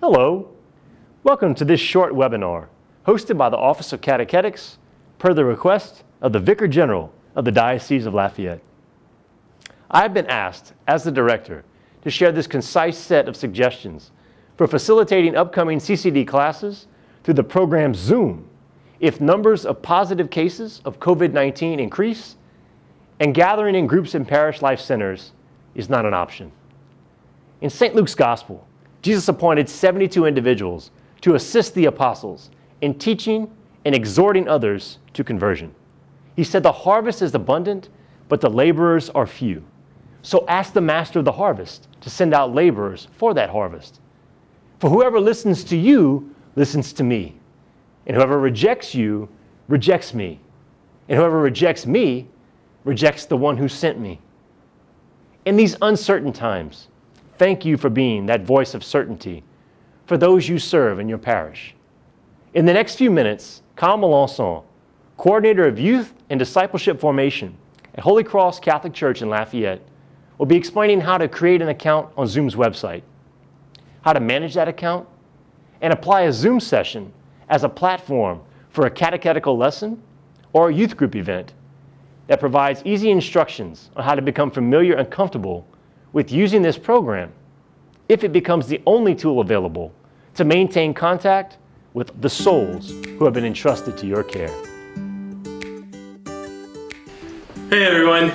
Hello. Welcome to this short webinar hosted by the Office of Catechetics per the request of the Vicar General of the Diocese of Lafayette. I have been asked, as the director, to share this concise set of suggestions for facilitating upcoming CCD classes through the program Zoom if numbers of positive cases of COVID-19 increase and gathering in groups in parish life centers is not an option. In St. Luke's Gospel, Jesus appointed 72 individuals to assist the apostles in teaching and exhorting others to conversion. He said the harvest is abundant, but the laborers are few. So ask the master of the harvest to send out laborers for that harvest. For whoever listens to you listens to me, and whoever rejects you rejects me, and whoever rejects me rejects the one who sent me. In these uncertain times, thank you for being that voice of certainty for those you serve in your parish. In the next few minutes, Kyle Melanson, coordinator of youth and discipleship formation at Holy Cross Catholic Church in Lafayette, will be explaining how to create an account on Zoom's website, how to manage that account, and apply a Zoom session as a platform for a catechetical lesson or a youth group event that provides easy instructions on how to become familiar and comfortable with using this program if it becomes the only tool available to maintain contact with the souls who have been entrusted to your care. Hey everyone,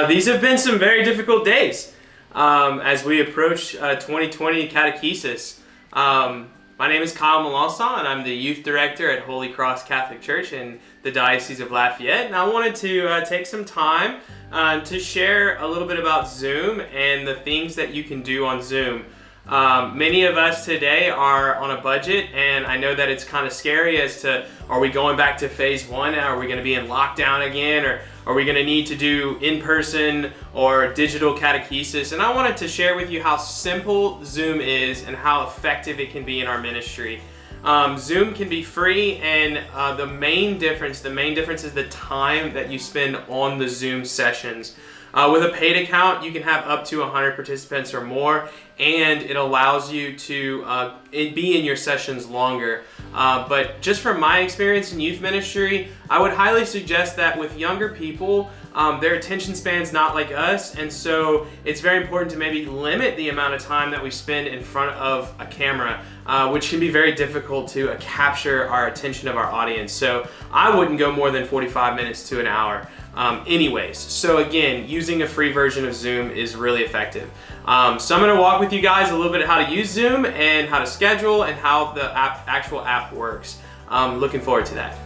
these have been some very difficult days as we approach 2020 catechesis. My name is Kyle Melanson and I'm the youth director at Holy Cross Catholic Church in the Diocese of Lafayette, and I wanted to take some time to share a little bit about Zoom and the things that you can do on Zoom. Many of us today are on a budget, and I know that it's kind of scary as to, are we going back to phase one? Are we going to be in lockdown again? Or are we going to need to do in-person or digital catechesis? And I wanted to share with you how simple Zoom is and how effective it can be in our ministry. Zoom can be free, and the main difference is the time that you spend on the Zoom sessions. With a paid account, you can have up to 100 participants or more, and it allows you to be in your sessions longer. But just from my experience in youth ministry, I would highly suggest that with younger people, their attention span's not like us, and so it's very important to maybe limit the amount of time that we spend in front of a camera, which can be very difficult to capture our attention of our audience. So I wouldn't go more than 45 minutes to an hour. Anyways, so again, using a free version of Zoom is really effective. So I'm going to walk with you guys a little bit how to use Zoom and how to schedule and how the actual app works. Looking forward to that.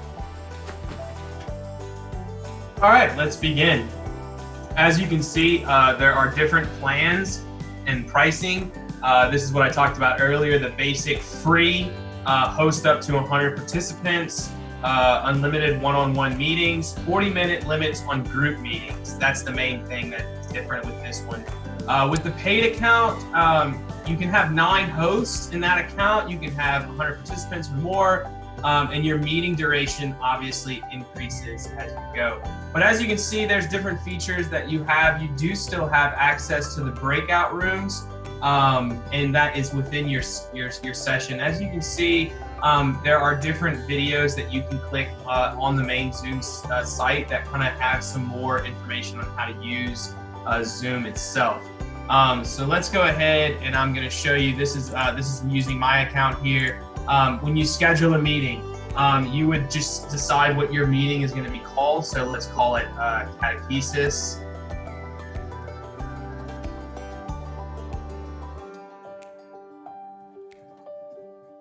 All right, let's begin. As you can see, there are different plans and pricing. This is what I talked about earlier, the basic free, host up to 100 participants, unlimited one-on-one meetings, 40-minute limits on group meetings. That's the main thing that's different with this one. With the paid account, you can have 9 hosts in that account. You can have 100 participants or more, and your meeting duration obviously increases as you go. But as you can see, there's different features that you have. You do still have access to the breakout rooms, and that is within your session. As you can see, there are different videos that you can click on the main Zoom site that kind of have some more information on how to use Zoom itself. So let's go ahead and I'm going to show you. This is using my account here. When you schedule a meeting, you would just decide what your meeting is going to be called. So let's call it catechesis.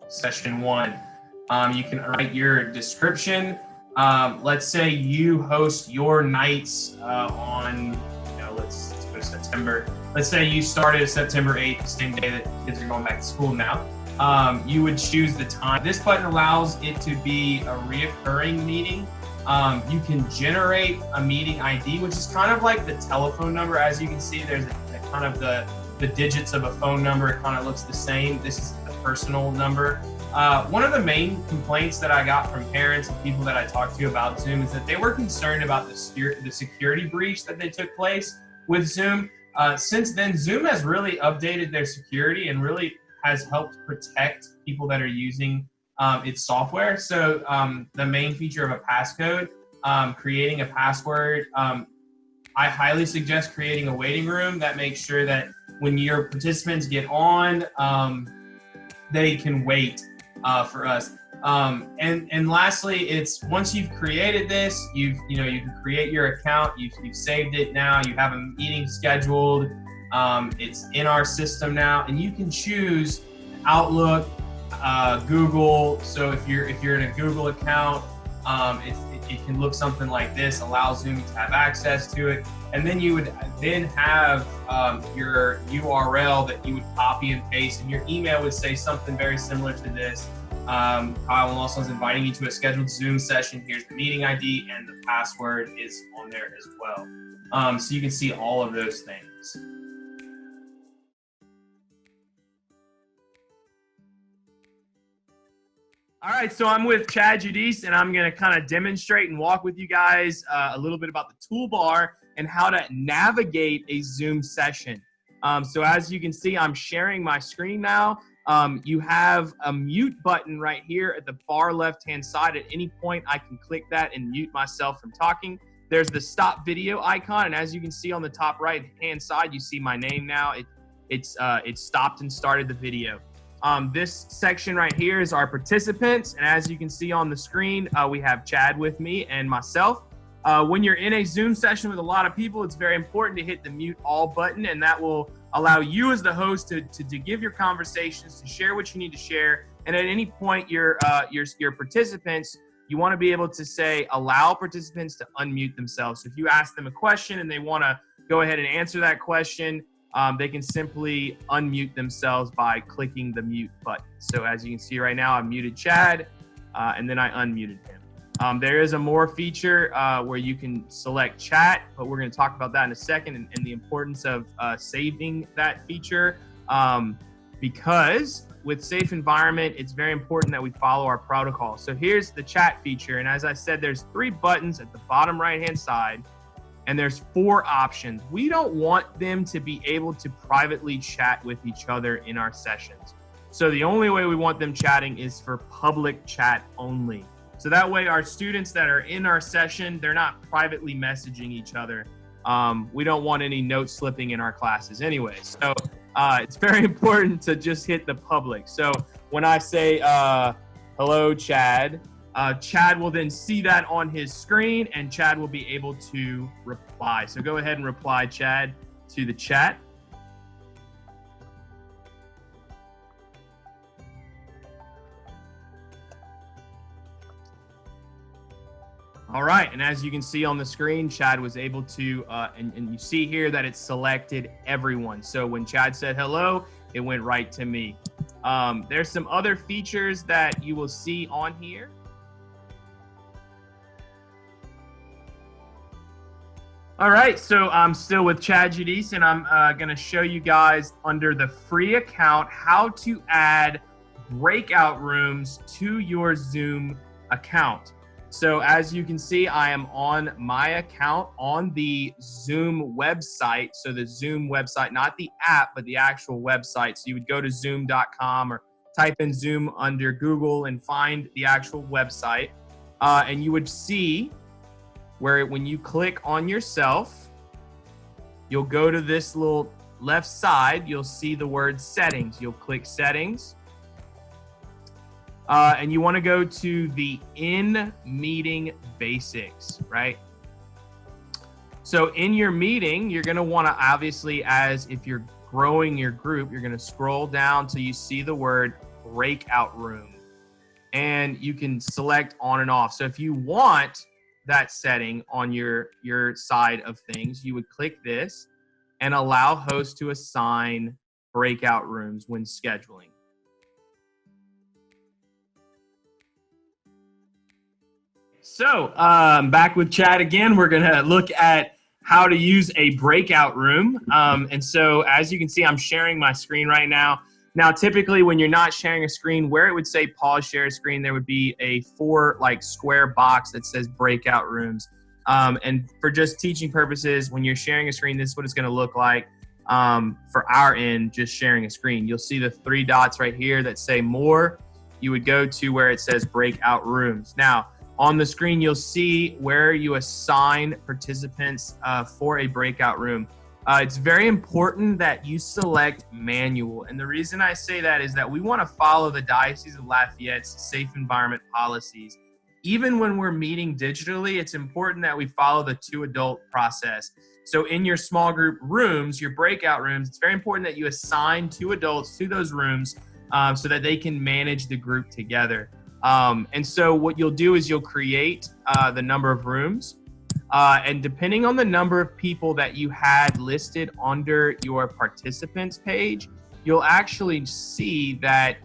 Session 1. You can write your description. Let's say you host your nights on, let's go to September. Let's say you started September 8th, the same day that kids are going back to school now. You would choose the time. This button allows it to be a reoccurring meeting. You can generate a meeting ID, which is kind of like the telephone number. As you can see, there's a kind of the digits of a phone number. It kind of looks the same. This is the personal number. One of the main complaints that I got from parents and people that I talked to about Zoom is that they were concerned about the security breach that took place with Zoom. Since then, Zoom has really updated their security and really has helped protect people that are using its software. So the main feature of a passcode, creating a password, I highly suggest creating a waiting room that makes sure that when your participants get on, they can wait for us. And lastly, it's once you've created this, you can create your account. You've saved it now. You have a meeting scheduled. It's in our system now, and you can choose Outlook, Google. So if you're in a Google account, it can look something like this. Allow Zoom to have access to it, and then you would then have your URL that you would copy and paste, and your email would say something very similar to this. Kyle and also is inviting you to a scheduled Zoom session. Here's the meeting ID, and the password is on there as well. So you can see all of those things. All right, so I'm with Chad Giudice, and I'm going to kind of demonstrate and walk with you guys a little bit about the toolbar and how to navigate a Zoom session. So as you can see, I'm sharing my screen now. You have a mute button right here at the far left-hand side. At any point, I can click that and mute myself from talking. There's the stop video icon, and as you can see on the top right-hand side, you see my name now. It stopped and started the video. This section right here is our participants, and as you can see on the screen, we have Chad with me and myself. When you're in a Zoom session with a lot of people, it's very important to hit the mute all button, and that will allow you as the host to give your conversations, to share what you need to share, and at any point your participants, you want to be able to say allow participants to unmute themselves. So if you ask them a question and they want to go ahead and answer that question, they can simply unmute themselves by clicking the mute button. So as you can see right now, I muted Chad, and then I unmuted him. There is a more feature where you can select chat, but we're going to talk about that in a second, and the importance of saving that feature, because with safe environment, it's very important that we follow our protocol. So here's the chat feature, and as I said, there's 3 buttons at the bottom right-hand side, and there's 4 options. We don't want them to be able to privately chat with each other in our sessions. So the only way we want them chatting is for public chat only. So that way our students that are in our session, they're not privately messaging each other. We don't want any note slipping in our classes anyway. So it's very important to just hit the public. So when I say, hello, Chad, Chad will then see that on his screen, and Chad will be able to reply. So go ahead and reply, Chad, to the chat. All right, and as you can see on the screen, Chad was able to, and you see here that it selected everyone. So when Chad said hello, it went right to me. There's some other features that you will see on here. All right, so I'm still with Chad Giudice, and I'm going to show you guys under the free account how to add breakout rooms to your Zoom account. So as you can see, I am on my account on the Zoom website. So the Zoom website, not the app, but the actual website. So you would go to zoom.com or type in Zoom under Google and find the actual website. And you would see where when you click on yourself, you'll go to this little left side. You'll see the word settings. You'll click settings. And you want to go to the in-meeting basics, right? So in your meeting, you're going to want to obviously, as if you're growing your group, you're going to scroll down till you see the word breakout room. And you can select on and off. So if you want that setting on your side of things, you would click this and allow hosts to assign breakout rooms when scheduling. So back with Chad again. We're going to look at how to use a breakout room. And so as you can see, I'm sharing my screen right now. Now, typically when you're not sharing a screen, where it would say pause share screen, there would be a 4 square box that says breakout rooms. And for just teaching purposes, when you're sharing a screen, this is what it's going to look like. for our end, just sharing a screen. You'll see the 3 dots right here that say more. You would go to where it says breakout rooms. Now, on the screen, you'll see where you assign participants for a breakout room. It's very important that you select manual. And the reason I say that is that we want to follow the Diocese of Lafayette's safe environment policies. Even when we're meeting digitally, it's important that we follow the 2-adult process. So in your small group rooms, your breakout rooms, it's very important that you assign 2 adults to those rooms so that they can manage the group together. And so what you'll do is you'll create the number of rooms. And depending on the number of people that you had listed under your participants page, you'll actually see that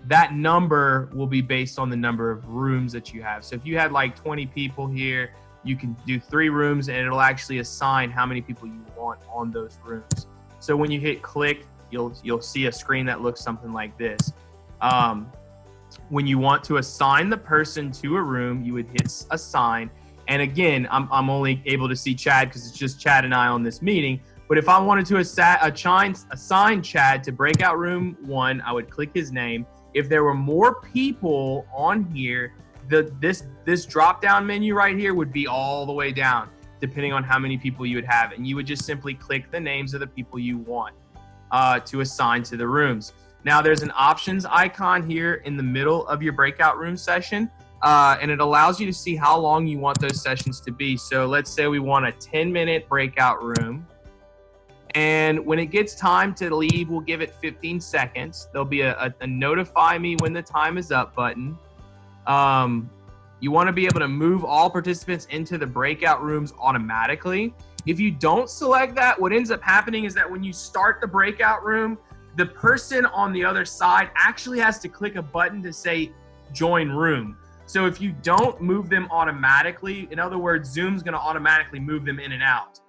that number will be based on the number of rooms that you have. So if you had like 20 people here, you can do 3 rooms and it'll actually assign how many people you want on those rooms. So when you hit click, you'll see a screen that looks something like this. When you want to assign the person to a room, you would hit assign. And again, I'm only able to see Chad because it's just Chad and I on this meeting. But if I wanted to assign Chad to breakout room 1, I would click his name. If there were more people on here, this drop-down menu right here would be all the way down, depending on how many people you would have. And you would just simply click the names of the people you want to assign to the rooms. Now, there's an options icon here in the middle of your breakout room session, and it allows you to see how long you want those sessions to be. So let's say we want a 10-minute breakout room. And when it gets time to leave, we'll give it 15 seconds. There'll be a notify me when the time is up button. You want to be able to move all participants into the breakout rooms automatically. If you don't select that, what ends up happening is that when you start the breakout room, the person on the other side actually has to click a button to say join room. So if you don't move them automatically, in other words, Zoom's going to automatically move them in and out.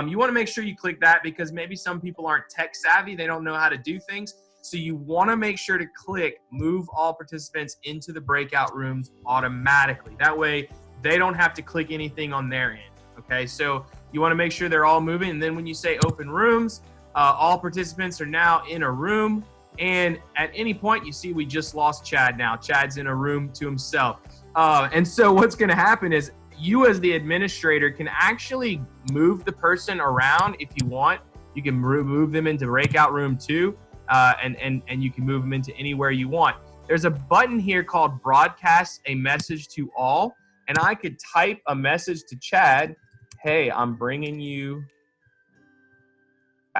You want to make sure you click that because maybe some people aren't tech savvy. They don't know how to do things. So you want to make sure to click move all participants into the breakout rooms automatically. That way they don't have to click anything on their end. Okay, so you want to make sure they're all moving. And then when you say open rooms, all participants are now in a room. And at any point, you see we just lost Chad now. Chad's in a room to himself. And so what's going to happen is you as the administrator can actually move the person around if you want. You can move them into breakout room 2, and you can move them into anywhere you want. There's a button here called broadcast a message to all, and I could type a message to Chad. Hey, I'm bringing you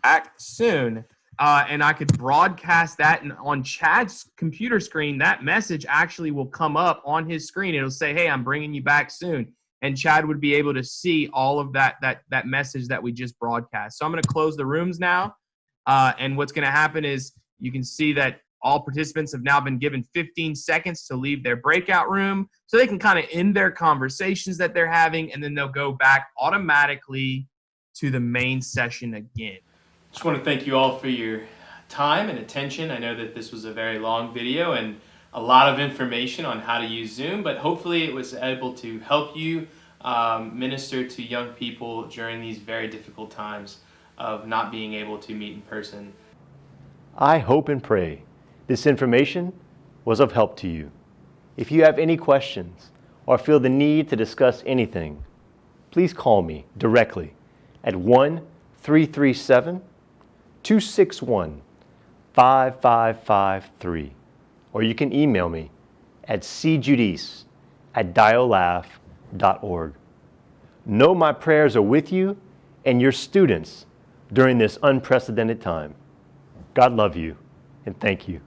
back soon. And I could broadcast that, and on Chad's computer screen, that message actually will come up on his screen. It'll say, hey, I'm bringing you back soon. And Chad would be able to see all of that message that we just broadcast. So I'm going to close the rooms now. And what's going to happen is you can see that all participants have now been given 15 seconds to leave their breakout room so they can kind of end their conversations that they're having, and then they'll go back automatically to the main session again. Just want to thank you all for your time and attention. I know that this was a very long video and a lot of information on how to use Zoom, but hopefully it was able to help you minister to young people during these very difficult times of not being able to meet in person. I hope and pray this information was of help to you. If you have any questions or feel the need to discuss anything, please call me directly at 1-337-261-5553, or you can email me at cjudice@diolaf.org. Know my prayers are with you and your students during this unprecedented time. God love you, and thank you.